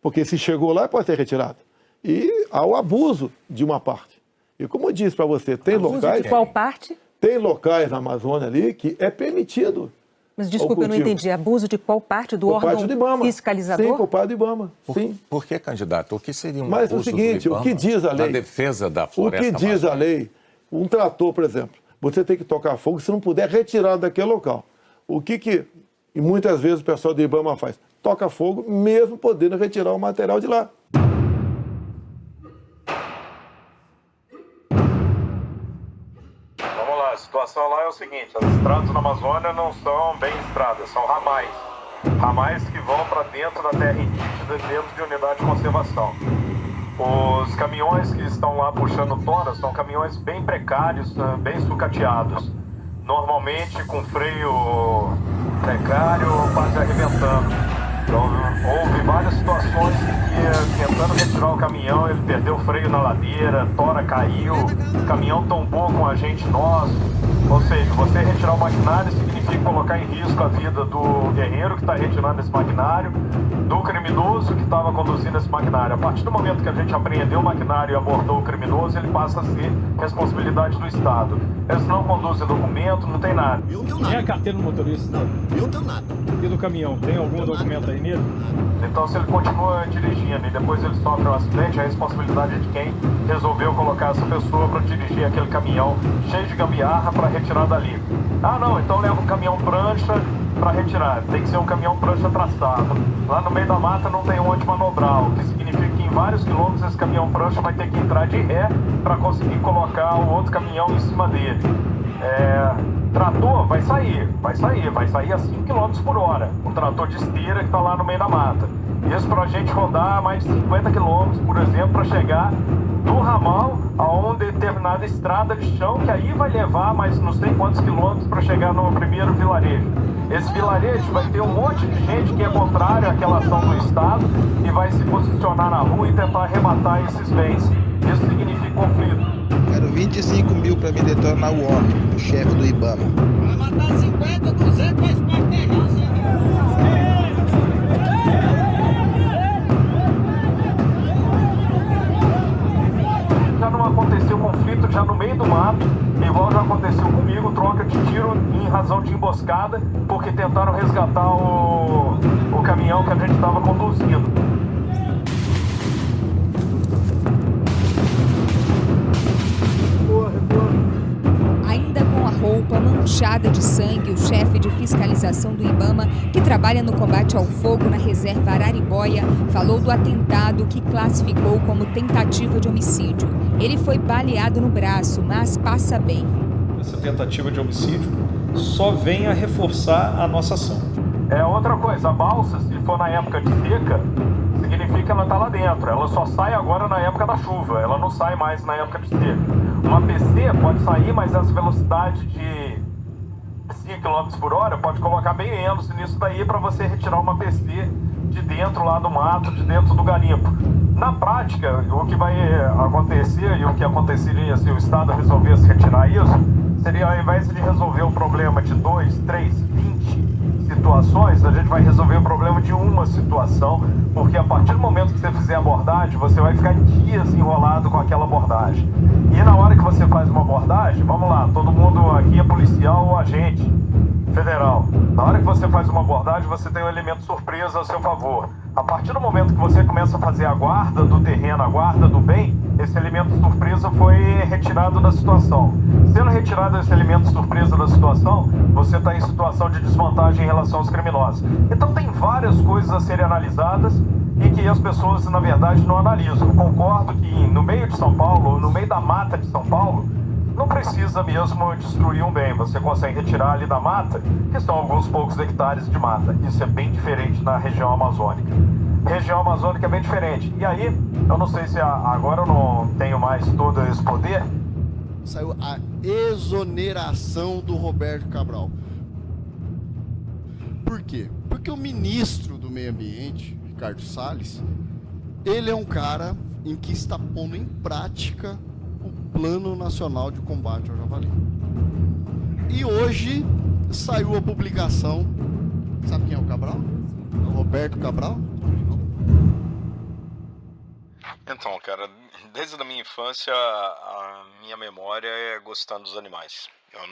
Porque se chegou lá, pode ser retirado. E há o abuso de uma parte. E como eu disse para você, tem locais... De qual parte? Tem locais na Amazônia ali que é permitido. Mas desculpa, eu não entendi. Abuso de qual parte? Do órgão parte do IBAMA. Fiscalizador? Sim, por parte do IBAMA. Sim. Por que, candidato? O que seria um Mas abuso o seguinte, do IBAMA, o que diz a lei? na defesa da O floresta que diz a lei? Um trator, por exemplo, você tem que tocar fogo se não puder retirar daquele local. E muitas vezes o pessoal do IBAMA faz? Toca fogo mesmo podendo retirar o material de lá. A situação lá é o seguinte, as estradas na Amazônia não são bem estradas, são ramais. Ramais que vão para dentro da terra indígena, dentro de unidade de conservação. Os caminhões que estão lá puxando tora são caminhões bem precários, bem sucateados. Normalmente com freio precário, quase arrebentando. Então, houve várias situações que, tentando retirar o caminhão, ele perdeu o freio na ladeira, tora caiu, o caminhão tombou com a gente nosso. Ou seja, você retirar o maquinário significa colocar em risco a vida do guerreiro que está retirando esse maquinário, do criminoso que estava conduzindo esse maquinário. A partir do momento que a gente apreendeu o maquinário e abordou o criminoso, ele passa a ser responsabilidade do Estado. Eles não conduzem documento, não tem nada. Eu não tenho nada. Nem a carteira do motorista? Não, eu não tenho nada. E do caminhão, tem algum documento aí nele? Então, se ele continua dirigindo e depois ele sofre um acidente, a responsabilidade é de quem resolveu colocar essa pessoa para dirigir aquele caminhão cheio de gambiarra para retirar dali. Ah, não, então leva um caminhão prancha para retirar. Tem que ser um caminhão prancha traçado. Lá no meio da mata não tem onde manobrar, o que significa que em vários quilômetros esse caminhão prancha vai ter que entrar de ré para conseguir colocar o outro caminhão em cima dele. Trator vai sair a 5 km por hora. Um trator de esteira que está lá no meio da mata. Isso para a gente rodar mais de 50 km, por exemplo, para chegar do ramal a uma determinada estrada de chão, que aí vai levar mais não sei quantos quilômetros para chegar no primeiro vilarejo. Esse vilarejo vai ter um monte de gente que é contrário àquela ação do Estado e vai se posicionar na rua e tentar arrematar esses bens. Isso significa conflito. Quero 25 mil para me detonar o homem, o chefe do IBAMA. Vai matar 50, 200, vai espartejar, Já não aconteceu conflito já no meio do mato, igual já aconteceu comigo, troca de tiro em razão de emboscada, porque tentaram resgatar o caminhão que a gente estava conduzindo. Ainda com a roupa manchada de sangue, o chefe de fiscalização do IBAMA, que trabalha no combate ao fogo na reserva Araribóia, falou do atentado que classificou como tentativa de homicídio. Ele foi baleado no braço, mas passa bem. Essa tentativa de homicídio só vem a reforçar a nossa ação. Outra coisa, a balsa, se for na época de seca, significa que ela está lá dentro. Ela só sai agora na época da chuva, ela não sai mais na época de seca. Uma PC pode sair, mas essa velocidade de 5 km por hora pode colocar bem menos nisso daí para você retirar uma PC de dentro lá do mato, de dentro do garimpo. Na prática, o que vai acontecer e o que aconteceria se o Estado resolvesse retirar isso, seria ao invés de resolver o problema de 2, 3, 20 situações, a gente vai resolver o problema de uma situação, porque a partir do momento que você fizer a abordagem, você vai ficar dias enrolado com aquela abordagem. E na hora que você faz uma abordagem, vamos lá, todo mundo aqui é policial ou agente federal. Na hora que você faz uma abordagem, você tem um elemento surpresa a seu favor. A partir do momento que você começa a fazer a guarda do terreno, a guarda do bem, esse elemento surpresa foi retirado da situação. Sendo retirado esse elemento surpresa da situação, você está em situação de desvantagem em relação aos criminosos. Então tem várias coisas a serem analisadas e que as pessoas, na verdade, não analisam. Concordo que no meio de São Paulo, no meio da mata de São Paulo, não precisa mesmo destruir um bem. Você consegue retirar ali da mata, que são alguns poucos hectares de mata. Isso é bem diferente na região amazônica. Região amazônica é bem diferente. E aí, eu não sei se agora eu não tenho mais todo esse poder. Saiu a exoneração do Roberto Cabral. Por quê? Porque o ministro do Meio Ambiente, Ricardo Salles, ele é um cara em que está pondo em prática o Plano Nacional de Combate ao Javali. E hoje saiu a publicação, sabe quem é o Cabral? É o Roberto Cabral? Então, cara, desde a minha infância, a minha memória é gostando dos animais. Eu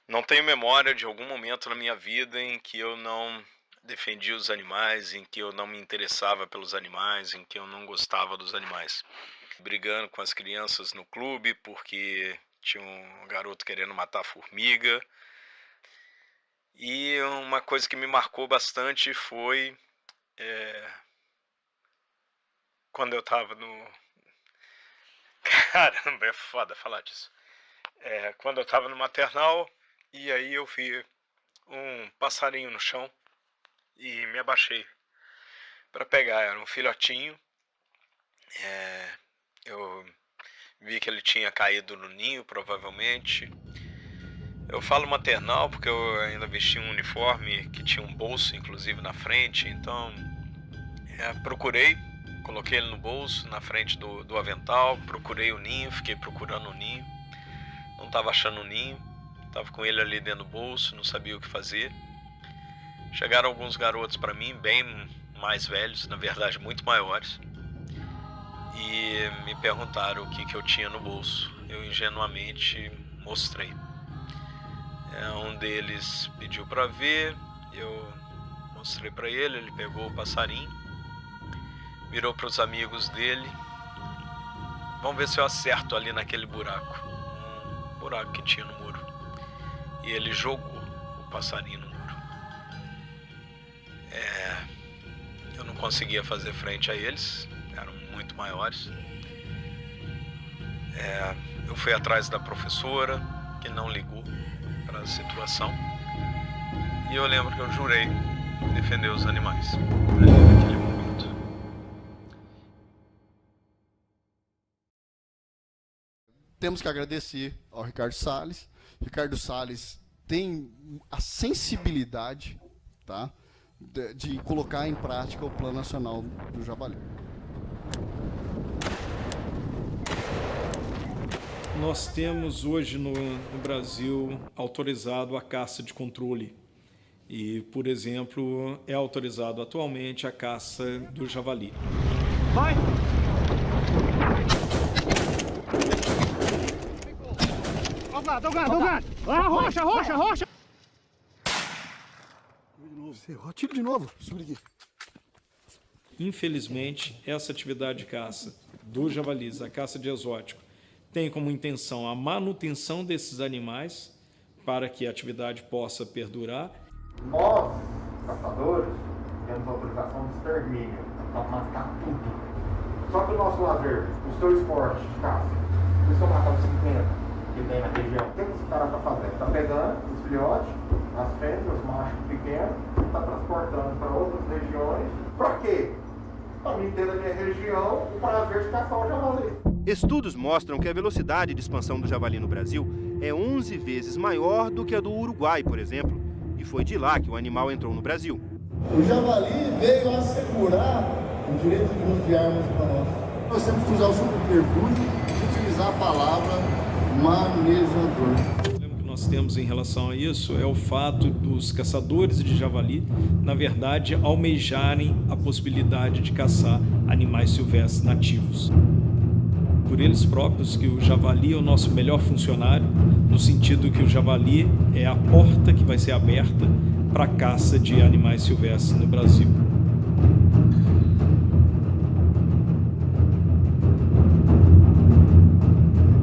não tenho memória de algum momento na minha vida em que eu não defendi os animais, em que eu não me interessava pelos animais, em que eu não gostava dos animais. Brigando com as crianças no clube porque tinha um garoto querendo matar formiga. E uma coisa que me marcou bastante foi quando eu tava no... Caramba, é foda falar disso. Quando eu tava no maternal, e aí eu vi um passarinho no chão e me abaixei para pegar. Era um filhotinho. Eu vi que ele tinha caído no ninho, provavelmente. Eu falo maternal porque eu ainda vesti um uniforme que tinha um bolso, inclusive, na frente. Então, procurei, coloquei ele no bolso, na frente do avental. Procurei o ninho, fiquei procurando o ninho. Não estava achando o ninho. Estava com ele ali dentro do bolso, não sabia o que fazer. Chegaram alguns garotos para mim, bem mais velhos, na verdade, muito maiores. E me perguntaram o que eu tinha no bolso. Eu ingenuamente mostrei. Um deles pediu para ver, eu mostrei para ele, ele pegou o passarinho, virou para os amigos dele. Vamos ver se eu acerto ali naquele buraco, um buraco que tinha no muro. E ele jogou o passarinho no muro. Eu não conseguia fazer frente a eles, eram muito maiores. Eu fui atrás da professora, que não ligou para a situação. E eu lembro que eu jurei defender os animais naquele momento. Temos que agradecer ao Ricardo Salles. Ricardo Salles tem a sensibilidade, tá, de colocar em prática o Plano Nacional do Javali. Nós temos hoje no Brasil autorizado a caça de controle. E, por exemplo, é autorizado atualmente a caça do javali. Vai! Olha o gado! Rocha! Tiro de novo. Subir aqui. Infelizmente, essa atividade de caça do javalis, a caça de exótico, tem como intenção a manutenção desses animais para que a atividade possa perdurar. Nós, caçadores, temos autorização de extermínio para matar tudo. Só que o nosso lazer, o seu esporte de caça, se eu matar os 50 que tem na região, o que esse cara está fazendo? Está pegando os filhotes, as fêmeas, os machos pequenos, está transportando para outras regiões. Para quê? Para me ter na minha região o prazer de caçar o javali. Estudos mostram que a velocidade de expansão do javali no Brasil é 11 vezes maior do que a do Uruguai, por exemplo, e foi de lá que o animal entrou no Brasil. O javali veio assegurar o direito de uso de armas para nós. Nós temos que usar o subterfúgio e utilizar a palavra manejador. O problema que nós temos em relação a isso é o fato dos caçadores de javali, na verdade, almejarem a possibilidade de caçar animais silvestres nativos. Por eles próprios, que o javali é o nosso melhor funcionário, no sentido que o javali é a porta que vai ser aberta para a caça de animais silvestres no Brasil.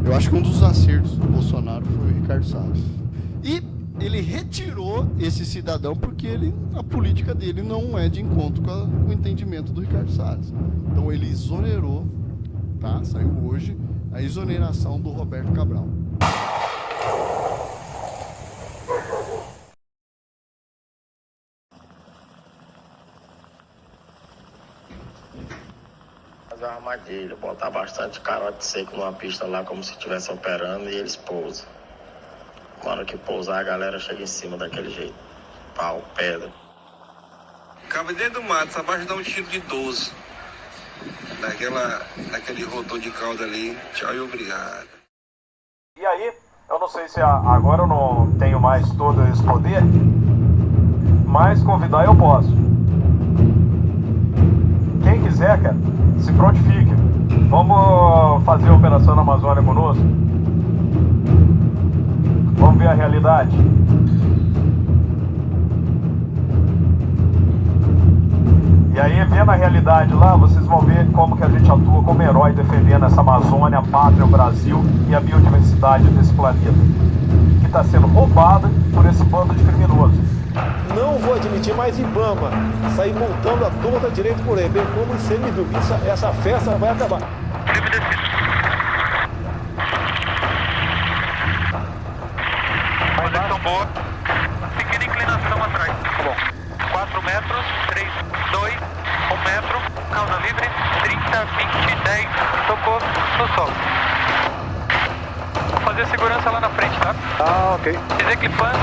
Eu acho que um dos acertos do Bolsonaro foi o Ricardo Salles. E ele retirou esse cidadão porque a política dele não é de encontro com o entendimento do Ricardo Salles. Então ele exonerou, tá? Saiu hoje a exoneração do Roberto Cabral. Fazer uma armadilha, botar bastante carote seco numa pista lá como se estivesse operando e eles pousam. Na hora que pousar a galera chega em cima daquele jeito. Pau, pedra. Acaba dentro do mato, só basta dar um tiro de 12. Naquele rotor de cauda ali. Tchau e obrigado. E aí, eu não sei se agora eu não tenho mais todo esse poder, mas convidar eu posso. Quem quiser cara. Se prontifique. Vamos fazer a Operação na Amazônia conosco? Vamos ver a realidade. E aí, vendo a realidade lá, vocês vão ver como que a gente atua como herói defendendo essa Amazônia, a pátria, o Brasil e a biodiversidade desse planeta, que está sendo roubada por esse bando de criminosos. Não vou admitir mais IBAMA sair montando a torta direito por aí, bem como o ICMBio. Essa festa vai acabar. Posição boa. Pequena inclinação atrás. Tá bom. 4 metros, 3, 2, 1 metro, cauda livre, 30, 20, 10, tocou no solo. Vou fazer segurança lá na frente, tá? Ah, ok. Desequipando,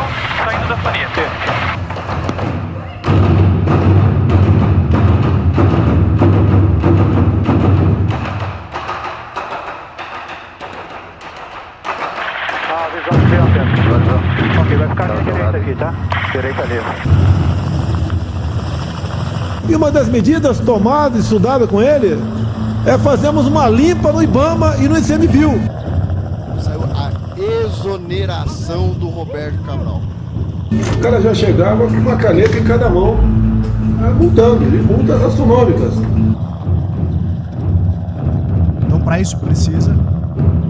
saindo da farinha. Ah, visão de antena. Ok, vai ficar na direita aqui, tá? Direita livre. E uma das medidas tomadas e estudadas com ele é fazermos uma limpa no IBAMA e no ICMBio. Saiu a exoneração do Roberto Cabral. O cara já chegava com uma caneta em cada mão, multando, e multas astronômicas. Então, para isso precisa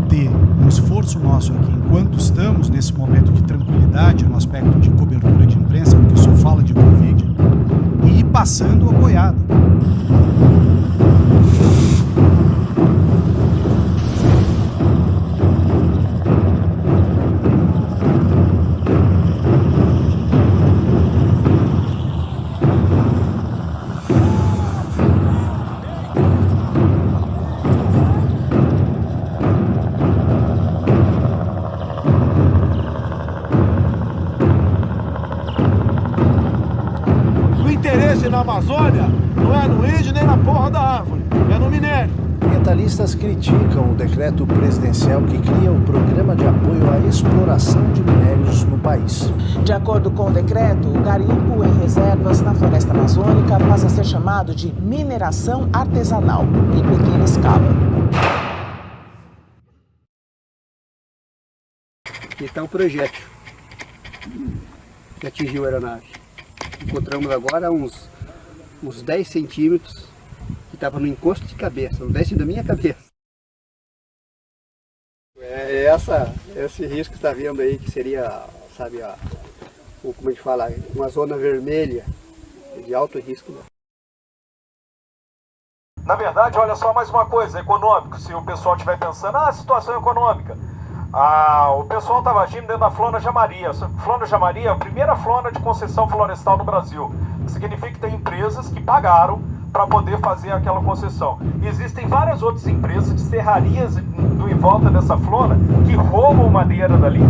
ter um esforço nosso aqui, enquanto estamos nesse momento de tranquilidade no aspecto de cobertura de imprensa, porque só fala de Covid, e ir passando a boiada. Na Amazônia não é no índio nem na porra da árvore, é no minério. Ambientalistas criticam o decreto presidencial que cria o Programa de Apoio à Exploração de Minérios no país. De acordo com o decreto, o garimpo em reservas na floresta amazônica passa a ser chamado de mineração artesanal, em pequena escala. Aqui está o projétil que atingiu a aeronave. Encontramos agora uns 10 centímetros que estava no encosto de cabeça, no décimo da minha cabeça. Esse risco que está vendo aí, que seria, sabe, como a gente fala, uma zona vermelha de alto risco. Na verdade, olha só mais uma coisa, econômico, se o pessoal estiver pensando, situação econômica. O pessoal estava agindo dentro da Flona Jamaria. Flona Jamaria é a primeira flona de concessão florestal no Brasil. Significa que tem empresas que pagaram para poder fazer aquela concessão. E existem várias outras empresas de serrarias em volta dessa flona que roubam madeira dali.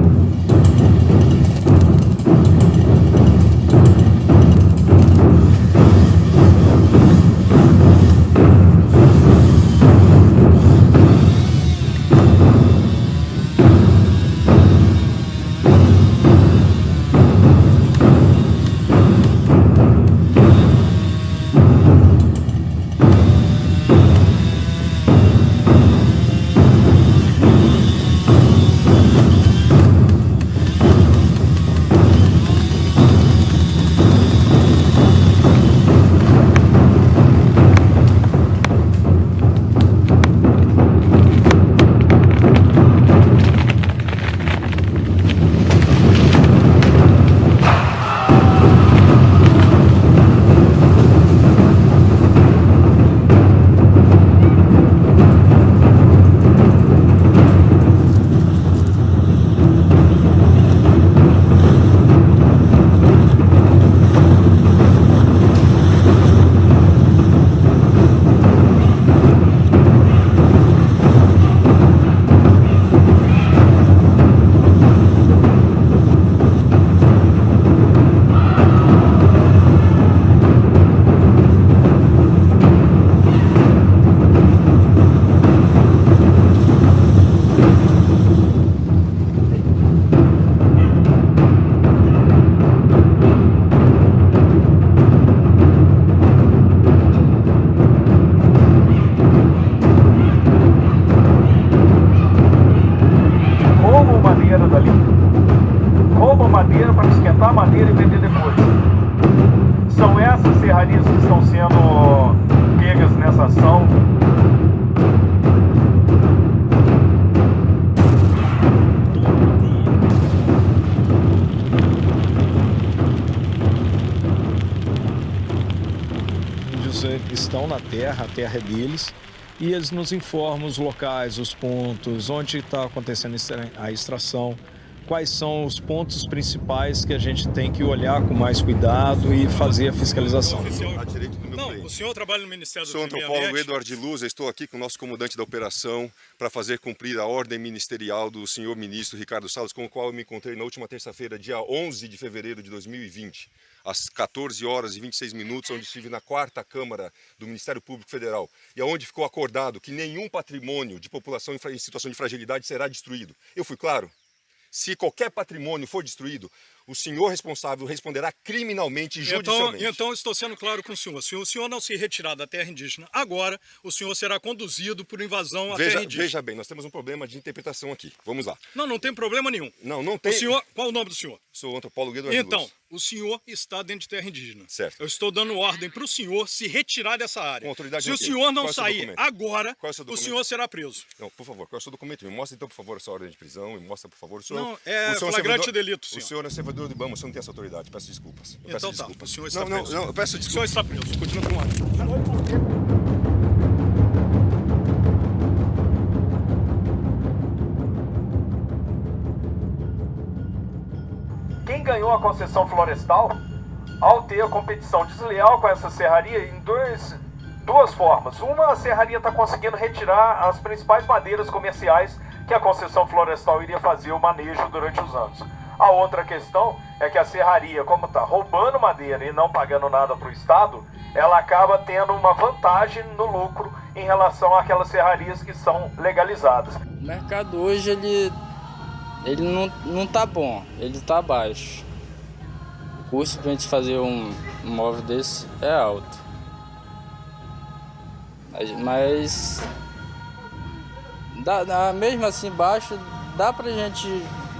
essas serrarias que estão sendo pegas nessa ação. Estão na terra, a terra é deles, e eles nos informam os locais, os pontos, onde está acontecendo a extração, quais são os pontos principais que a gente tem que olhar com mais cuidado e fazer a fiscalização. O senhor trabalha no Ministério do Meio Ambiente? Sou antropólogo Eduardo Luz, estou aqui com o nosso comandante da operação para fazer cumprir a ordem ministerial do senhor ministro Ricardo Salles, com o qual eu me encontrei na última terça-feira, dia 11 de fevereiro de 2020. Às 14 horas e 26 minutos, onde estive na 4ª Câmara do Ministério Público Federal, e onde ficou acordado que nenhum patrimônio de população em situação de fragilidade será destruído. Eu fui claro? Se qualquer patrimônio for destruído, o senhor responsável responderá criminalmente e judicialmente. Então estou sendo claro com o senhor. Se o senhor não se retirar da terra indígena agora, o senhor será conduzido por invasão à terra indígena. Veja bem, nós temos um problema de interpretação aqui. Vamos lá. Não tem problema nenhum. Não tem. O senhor, qual o nome do senhor? Sou o antropólogo Eduardo Luz. Então, o senhor está dentro de terra indígena. Certo. Eu estou dando ordem para o senhor se retirar dessa área. Com autoridade. Se o senhor não sair agora, o senhor será preso. Não, por favor, qual é o seu documento? Me mostra então, por favor, essa ordem de prisão. Me mostra, por favor, o senhor. Não, é flagrante delito, senhor. O senhor é servidor do IBAMA, o senhor não tem essa autoridade. Peço desculpas. Então tá, o senhor está preso. Não, eu peço desculpas. O senhor está preso. Continua com a ordem. Quem ganhou a concessão florestal, ao ter a competição desleal com essa serraria, em duas formas. Uma, a serraria está conseguindo retirar as principais madeiras comerciais que a concessão florestal iria fazer o manejo durante os anos. A outra questão é que a serraria, como está roubando madeira e não pagando nada para o Estado, ela acaba tendo uma vantagem no lucro em relação àquelas serrarias que são legalizadas. O mercado hoje, ele não tá bom, ele tá baixo. O custo para a gente fazer um móvel desse é alto. Mas mesmo assim baixo, dá pra gente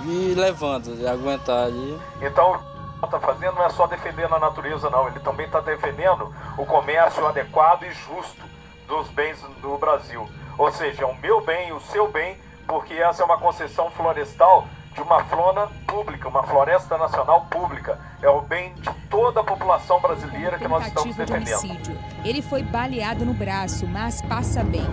ir levando e aguentar ali. Então o que está fazendo não é só defendendo a natureza não, ele também está defendendo o comércio adequado e justo dos bens do Brasil. Ou seja, é o meu bem e o seu bem, porque essa é uma concessão florestal de uma flora pública, uma floresta nacional pública. É o bem de toda a população brasileira que nós estamos defendendo. De homicídio. Ele foi baleado no braço, mas passa bem.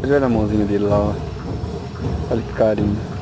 Olha a mãozinha dele lá, ó. Olha que carinho.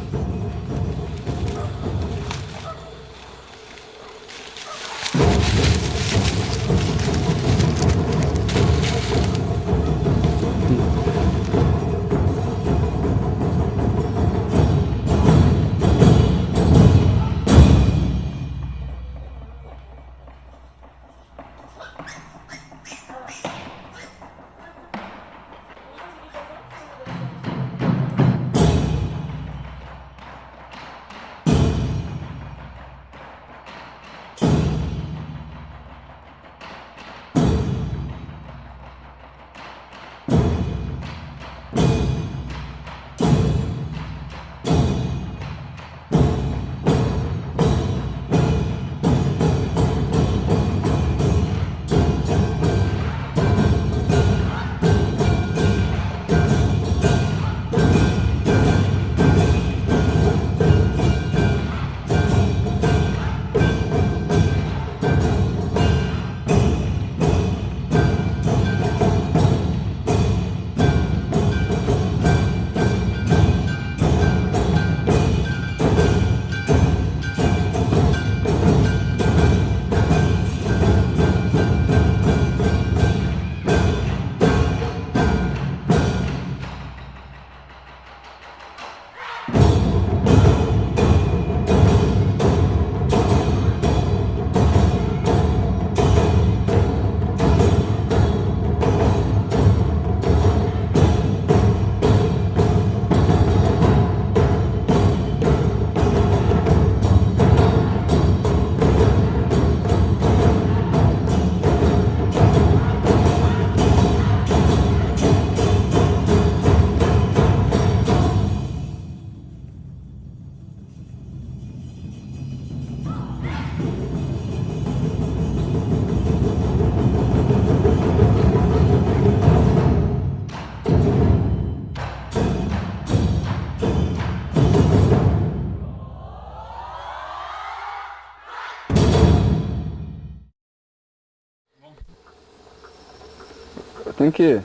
tem que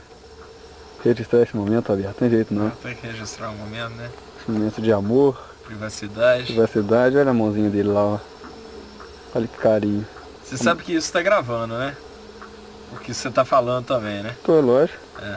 registrar esse momento, Alberto. Tem jeito não. Tem que registrar o momento, né? Esse momento de amor. Privacidade. Privacidade. Olha a mãozinha dele lá, ó. Olha que carinho. Você sabe que isso tá gravando, né? O que você tá falando também, né? Tô, lógico. É.